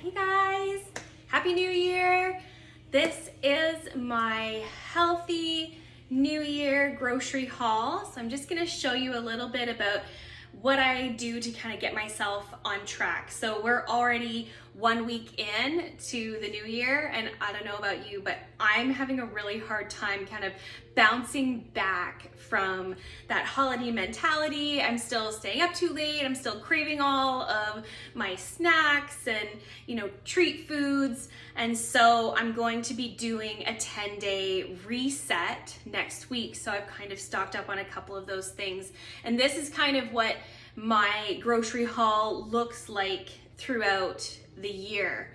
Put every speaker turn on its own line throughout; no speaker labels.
Hey guys, Happy New Year. This is my healthy New Year grocery haul. So I'm just gonna show you a little bit about what I do to kind of get myself on track. So we're already 1 week in to the new year, and I don't know about you, but I'm having a really hard time kind of bouncing back from that holiday mentality. I'm still staying up too late. I'm still craving all of my snacks and, treat foods. And so I'm going to be doing a 10-day reset next week. So I've kind of stocked up on a couple of those things. And this is kind of what my grocery haul looks like throughout the year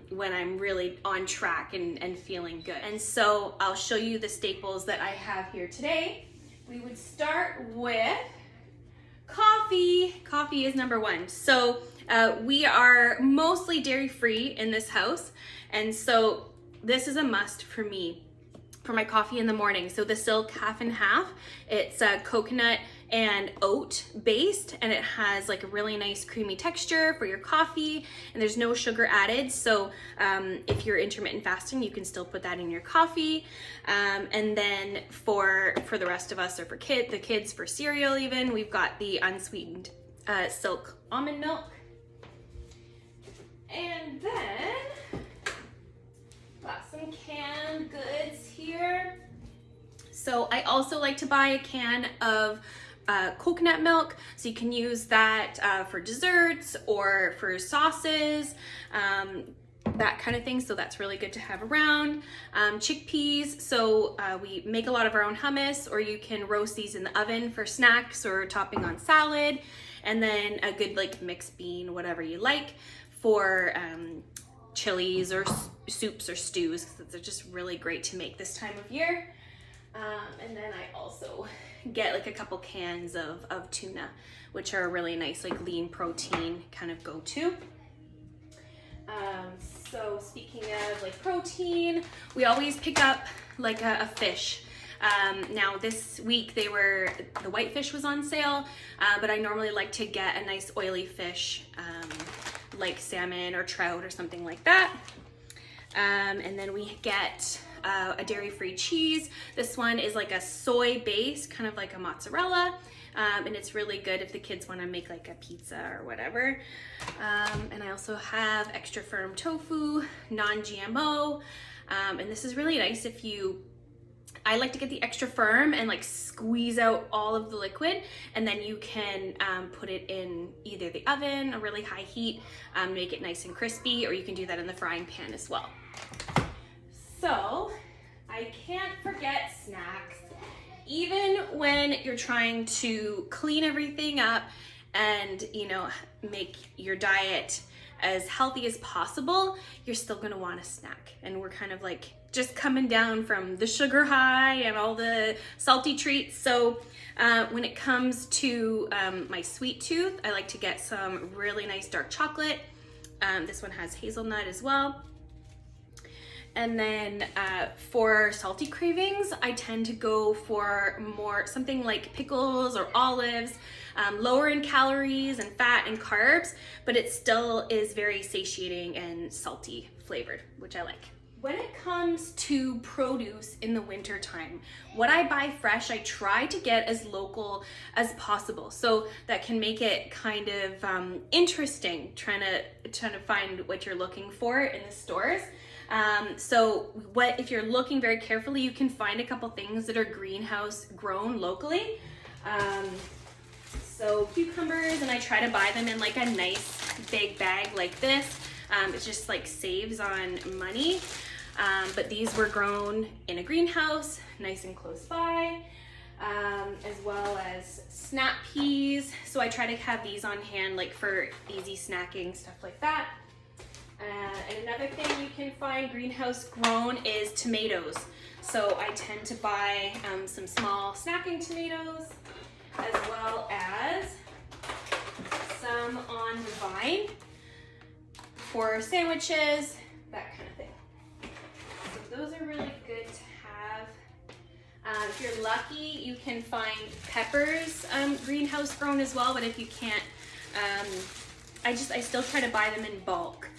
when I'm really on track and feeling good. And so I'll show you the staples that I have here today. We would start with coffee. Coffee is number one. So we are mostly dairy-free in this house, and so this is a must for me for my coffee in the morning. So the Silk Half and Half, it's coconut and oat based, and it has like a really nice creamy texture for your coffee, and there's no sugar added. So if you're intermittent fasting, you can still put that in your coffee. And then for the rest of us, or for the kids for cereal even, we've got the unsweetened Silk almond milk. And then got some canned goods here. So I also like to buy a can of coconut milk, so you can use that for desserts or for sauces, that kind of thing. So that's really good to have around. Chickpeas, so we make a lot of our own hummus, or you can roast these in the oven for snacks or topping on salad. And then a good mixed bean, whatever you like, for chilies or soups or stews, because they're just really great to make this time of year. And then I also get a couple cans of tuna, which are a really nice lean protein kind of go-to. So speaking of protein, we always pick up a fish. Now this week the whitefish was on sale, but I normally like to get a nice oily fish, like salmon or trout or something like that. And then we get a dairy-free cheese. This one is a soy base, kind of like a mozzarella, and it's really good if the kids want to make a pizza or whatever. And I also have extra firm tofu, non-GMO, and this is really nice if I like to get the extra firm and squeeze out all of the liquid, and then you can put it in either the oven, a really high heat, make it nice and crispy, or you can do that in the frying pan as well. So I can't forget snacks. Even when you're trying to clean everything up and make your diet as healthy as possible, you're still gonna want a snack. And we're kind of just coming down from the sugar high and all the salty treats. So when it comes to my sweet tooth, I like to get some really nice dark chocolate. This one has hazelnut as well. And then for salty cravings, I tend to go for something like pickles or olives, lower in calories and fat and carbs, but it still is very satiating and salty flavored, which I like. When it comes to produce in the winter time, what I buy fresh, I try to get as local as possible. So that can make it kind of interesting, trying to find what you're looking for in the stores. If you're looking very carefully, you can find a couple things that are greenhouse grown locally. So cucumbers, and I try to buy them in a nice big bag like this. It just saves on money. But these were grown in a greenhouse, nice and close by, as well as snap peas. So I try to have these on hand for easy snacking, stuff like that. And another thing you can find greenhouse grown is tomatoes. So I tend to buy some small snacking tomatoes, as well as some on the vine for sandwiches, that kind of thing. So those are really good to have. If you're lucky, you can find peppers greenhouse grown as well, but if you can't I still try to buy them in bulk.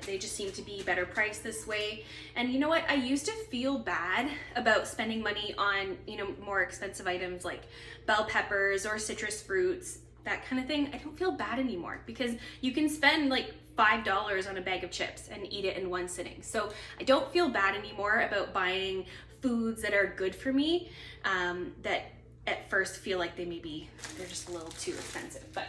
They just seem to be better priced this way. And you know what? I used to feel bad about spending money on, you know, more expensive items like bell peppers or citrus fruits, that kind of thing. I don't feel bad anymore because you can spend like $5 on a bag of chips and eat it in one sitting. So I don't feel bad anymore about buying foods that are good for me, that at first feel like they're just a little too expensive. But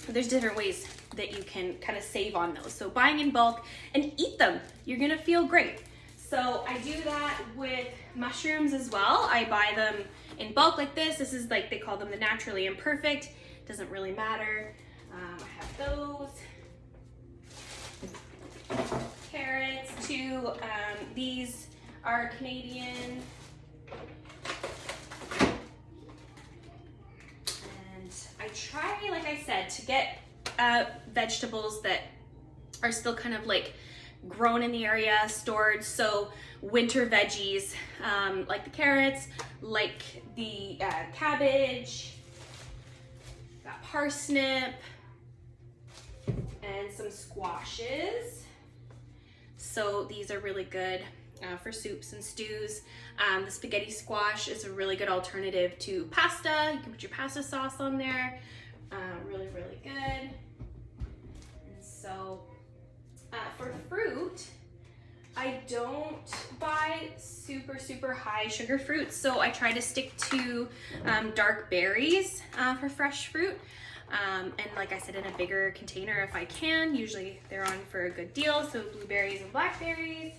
there's different ways that you can kind of save on those. So buying in bulk and eat them, you're gonna feel great. So I do that with mushrooms as well. I buy them in bulk like this. This is like, they call them the naturally imperfect. Doesn't really matter. I have those. Carrots too. These are Canadian. And I try, like I said, to get vegetables that are still kind of like grown in the area, stored. So winter veggies, like the carrots, like the cabbage, got parsnip, and some squashes. So these are really good for soups and stews. The spaghetti squash is a really good alternative to pasta. You can put your pasta sauce on there. Really, really good. And so for fruit, I don't buy super high sugar fruits. So I try to stick to dark berries for fresh fruit. And like I said, in a bigger container if I can. Usually they're on for a good deal, so blueberries and blackberries.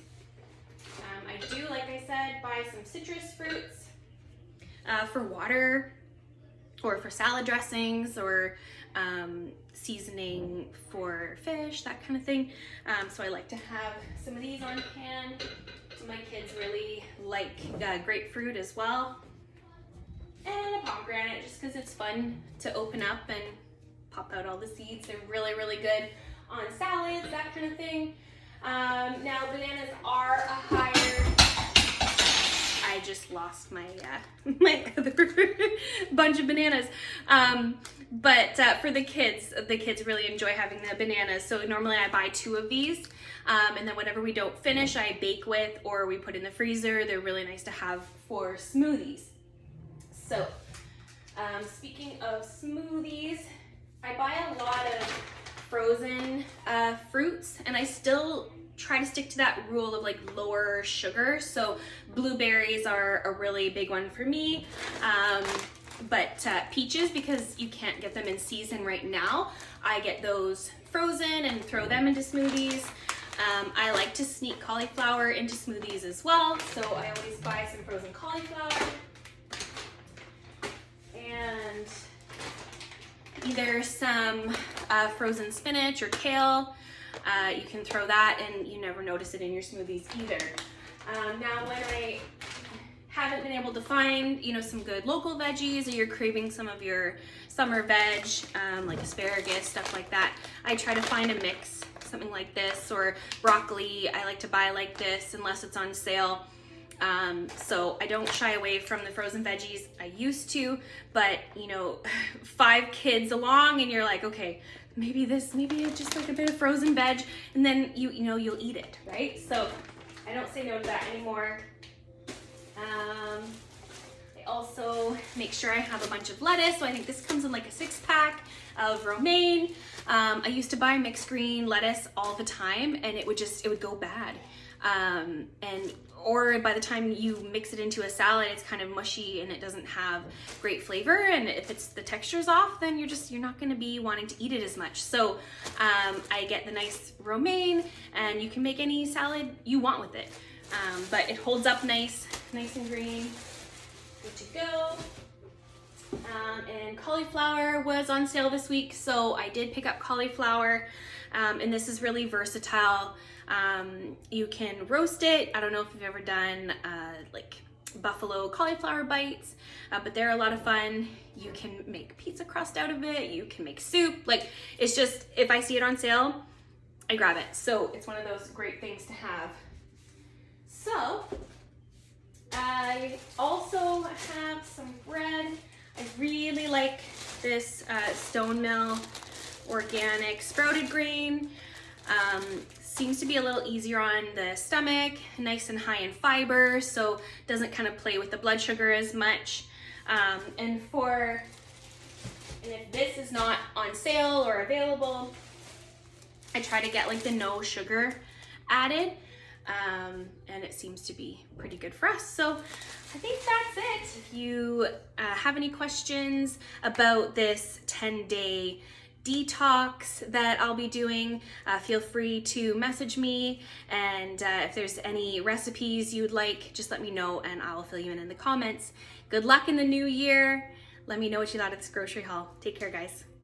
I do, like I said, buy some citrus fruits for water or for salad dressings or seasoning for fish, that kind of thing. So I like to have some of these on hand. My kids really like grapefruit as well. And a pomegranate, just because it's fun to open up and pop out all the seeds. They're really, really good on salads, that kind of thing. Now bananas are a higher, I just lost my my other bunch of bananas. But for the kids really enjoy having the bananas. So normally I buy 2 of these. And then whatever we don't finish, I bake with or we put in the freezer. They're really nice to have for smoothies. So, speaking of smoothies, I buy a lot of frozen fruits, and I still try to stick to that rule of like lower sugar. So blueberries are a really big one for me, but peaches, because you can't get them in season right now, I get those frozen and throw them into smoothies. I like to sneak cauliflower into smoothies as well, so I always buy some frozen cauliflower. And either some frozen spinach or kale. You can throw that and you never notice it in your smoothies either. Now when I haven't been able to find, you know, some good local veggies, or you're craving some of your summer veg, like asparagus, stuff like that, I try to find a mix, something like this, or broccoli. I like to buy like this unless it's on sale. So I don't shy away from the frozen veggies. I used to, but you know, 5 kids along and you're like, okay, maybe just like a bit of frozen veg, and then you know, you'll eat it, right? So I don't say no to that anymore. I also make sure I have a bunch of lettuce. So I think this comes in like a 6-pack of romaine. I used to buy mixed green lettuce all the time and it would go bad. Or by the time you mix it into a salad, it's kind of mushy and it doesn't have great flavor. And if the texture's off, then you're not going to be wanting to eat it as much. So I get the nice romaine, and you can make any salad you want with it. But it holds up nice and green. Good to go. And cauliflower was on sale this week, so I did pick up cauliflower. And this is really versatile. You can roast it. I don't know if you've ever done like buffalo cauliflower bites, but they're a lot of fun. You can make pizza crust out of it. You can make soup. Like, it's just, if I see it on sale, I grab it. So it's one of those great things to have. So I also have some bread. I really like this stone mill organic sprouted grain. Seems to be a little easier on the stomach, nice and high in fiber, so doesn't kind of play with the blood sugar as much. And if this is not on sale or available, I try to get like the no sugar added, and it seems to be pretty good for us. So I think that's it. If you have any questions about this 10-day detox that I'll be doing, feel free to message me, and if there's any recipes you'd like, just let me know and I'll fill you in the comments. Good luck in the new year. Let me know what you thought of this grocery haul. Take care, guys.